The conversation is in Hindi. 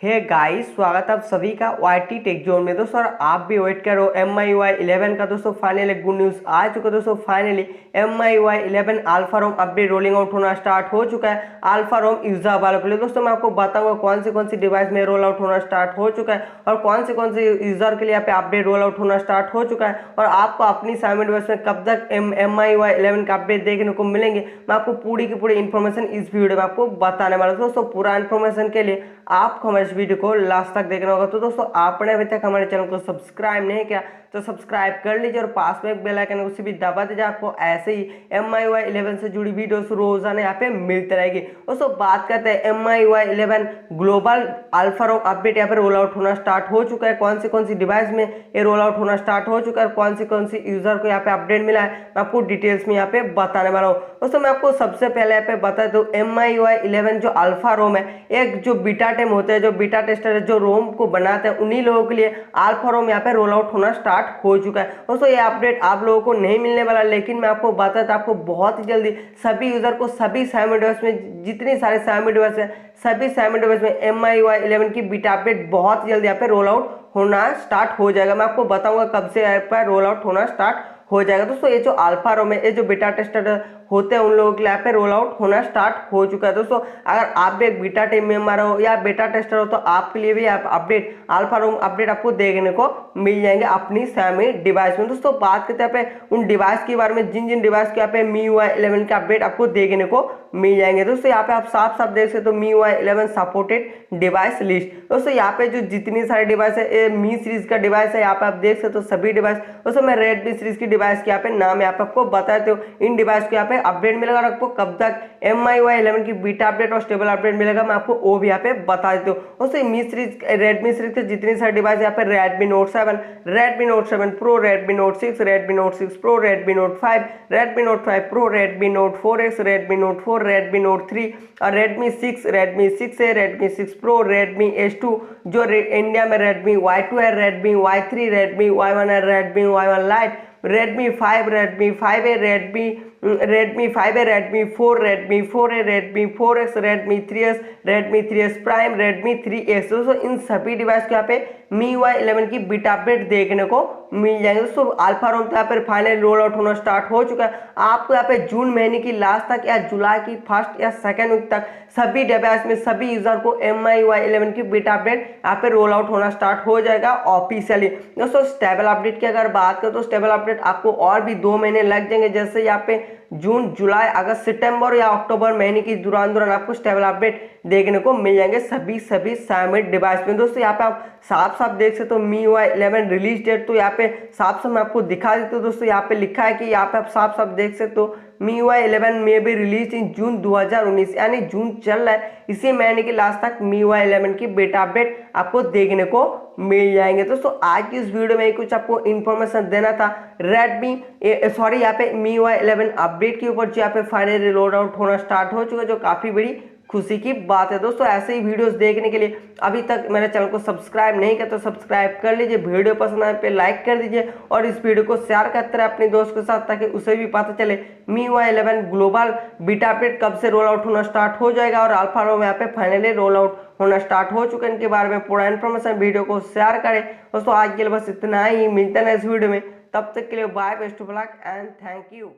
हे गाइस, स्वागत है आप सभी का वाईटी टेक जोन में। दोस्तों आप भी वेट करो MIUI 11 का। दोस्तों फाइनली गुड न्यूज़ आ चुका है। दोस्तों फाइनली MIUI 11 अल्फा रोम अपडेट रोलिंग आउट होना स्टार्ट हो चुका है अल्फा रोम यूजर वालों के लिए। दोस्तों मैं आपको बताऊंगा कौन सी डिवाइस में रोल आउट होना स्टार्ट हो चुका है और कौन से यूजर के लिए यहाँ पे अपडेट रोल आउट होना स्टार्ट हो चुका है और आपको अपनी Xiaomi डिवाइस में कब तक MIUI 11 का अपडेट देखने को मिलेंगे। मैं आपको पूरी की पूरी इन्फॉर्मेशन इस वीडियो में आपको बताने वाला हूं। दोस्तों पूरा इन्फॉर्मेशन के लिए आपको हमारे इस वीडियो को लास्ट तक देखना होगा। तो दोस्तों आपने अभी तक हमारे चैनल को सब्सक्राइब नहीं किया तो सब्सक्राइब कर लीजिए और पास में एक बेल आइकन उसे भी दबा दीजिए। आपको ऐसे ही MIUI 11 से जुड़ी वीडियोस रोजाना यहाँ पे मिलते रहेगी। दोस्तों बात करते हैं MIUI 11 ग्लोबल अल्फा रोम अपडेट यहाँ पे रोल आउट होना स्टार्ट हो चुका है। कौन सी डिवाइस में ये रोल आउट होना स्टार्ट हो चुका है, कौन सी यूजर को यहाँ पे अपडेट मिला है, मैं आपको डिटेल्स में यहाँ पे बताने वाला हूँ। दोस्तों मैं आपको सबसे पहले यहाँ पे बता दूं MIUI 11 जो अल्फा रोम है, एक जो बीटा टेम होते हैं, जो बीटा टेस्टर है, जो रोम को बनाते हैं, उन्हीं लोगों के लिए अल्फा रोम यहाँ पे रोल आउट होना स्टार्ट हो चुका है। दोस्तों ये अपडेट आप लोगों को नहीं मिलने वाला, लेकिन मैं आपको बताता हूं आपको बहुत ही जल्दी सभी यूजर को सभी Xiaomi डिवाइस में, जितनी सारे Xiaomi डिवाइस है, सभी Xiaomi डिवाइस में MIUI 11 की बीटा अपडेट बहुत ही जल्दी यहाँ पे रोल आउट होना स्टार्ट हो जाएगा। मैं आपको बताऊंगा कब से यहाँ पर रोल आउट होना स्टार्ट हो जाएगा। दोस्तों ये जो अल्फा रोम है, ये जो बीटा टेस्टर होते हैं, उन लोगों के लिए यहाँ पे रोल आउट होना स्टार्ट हो चुका है। दोस्तों अगर आप भी एक बीटा टीम मेंबर हो या बीटा टेस्टर हो तो आपके लिए भी अपडेट अल्फा रोम अपडेट आपको देखने को मिल जाएंगे अपनी Xiaomi डिवाइस में। दोस्तों बात करते हैं यहाँ पे उन डिवाइस के बारे में जिन डिवाइस के यहाँ पे MIUI 11 के अपडेट आपको देखने को मिल जाएंगे। दोस्तों यहाँ पे आप साफ देख सकते हो MIUI 11 सपोर्टेड डिवाइस लिस्ट। दोस्तों यहाँ पे जो जितनी सारी डिवाइस है, मी सीरीज का डिवाइस है, यहाँ पे आप देख सकते हो सभी डिवाइस। दोस्तों मैं रेडमी सीरीज की डिवाइस के यहाँ पे नाम यहाँ पे आपको बता देता हूँ। इन डिवाइस को यहाँ पे अपडेट मिलेगा और आपको कब तक MIUI 11 की बीटा अपडेट और स्टेबल अपडेट मिलेगा मैं आपको वो भी यहाँ पे बता देता हूँ। दोस्तों मी सीरीज रेडमी सीरीज के जितनी सारी डिवाइस यहाँ पे Redmi Note 7, Redmi Note 7 Pro, Redmi Note 6, Redmi Note 6 Pro, Redmi Note 5, Redmi Note 5 Pro, Redmi Note 4X, Redmi Note 4, Redmi Note 3 और Redmi 6A, Redmi 6 Pro, Redmi S2 जो इंडिया में Redmi Y2 है, Redmi Y3, Redmi Y1 है, Redmi Y1 Lite, Redmi 5, Redmi 5A, Redmi 5A, Redmi 4, Redmi 4A, Redmi 4X, Redmi 3S, Redmi 3S Prime, Redmi 3X। दोस्तों इन सभी डिवाइस को यहाँ पे MIUI 11 की बीटा अपडेट देखने को मिल जाएंगे। दोस्तों अल्फा रोम यहाँ पर फाइनल रोल आउट होना स्टार्ट हो चुका है। आपको यहाँ पे जून महीने की लास्ट तक या जुलाई की फर्स्ट या सेकेंड वीक तक सभी डिवाइस में सभी यूजर को MIUI 11 की बीटा अपडेट यहाँ पे रोल आउट होना स्टार्ट हो जाएगा ऑफिशियली। दोस्तों स्टेबल अपडेट की अगर बात करें तो स्टेबल अपडेट आपको और भी 2 महीने लग जाएंगे। जैसे यहाँ पे जून, जुलाई, अगस्त, सितंबर या अक्टूबर महीने की दौरान आपको स्टेबल अपडेट देखने को मिल जाएंगे सभी Xiaomi डिवाइस में। दोस्तों यहाँ पे आप साफ देख सकते हो MIUI 11 रिलीज डेट, तो यहाँ पे साफ मैं आपको दिखा देता हूँ। दोस्तों यहाँ पे लिखा है कि यहाँ पे आप साफ देख सकते हो MIUI 11 में भी रिलीज इन जून 2019, यानी जून चल रहा है, इसी महीने की लास्ट तक MIUI 11 की बेटा अपडेट आपको देखने को मिल जाएंगे। दोस्तों आज की इस वीडियो में कुछ आपको इन्फॉर्मेशन देना था यहाँ पे MIUI 11 अपडेट के ऊपर, जो यहाँ पे फाइनली रोल आउट होना स्टार्ट हो चुका है, जो काफी बड़ी खुशी की बात है। दोस्तों ऐसे ही वीडियोस देखने के लिए अभी तक मेरे चैनल को सब्सक्राइब नहीं किया तो सब्सक्राइब कर लीजिए, वीडियो पसंद आए पे लाइक कर दीजिए और इस वीडियो को शेयर करते रहे अपने दोस्त के साथ, ताकि उसे भी पता चले MIUI 11 ग्लोबल बीटा अपडेट कब से रोल आउट होना स्टार्ट हो जाएगा और अल्फा रोम यहाँ पे फाइनली रोल आउट होना स्टार्ट हो चुका है। इनके बारे में पूरा इन्फॉर्मेशन वीडियो को शेयर करें। दोस्तों आज के लिए बस इतना ही, मिलते हैं इस वीडियो में, तब तक के लिए bye, best of luck and thank you.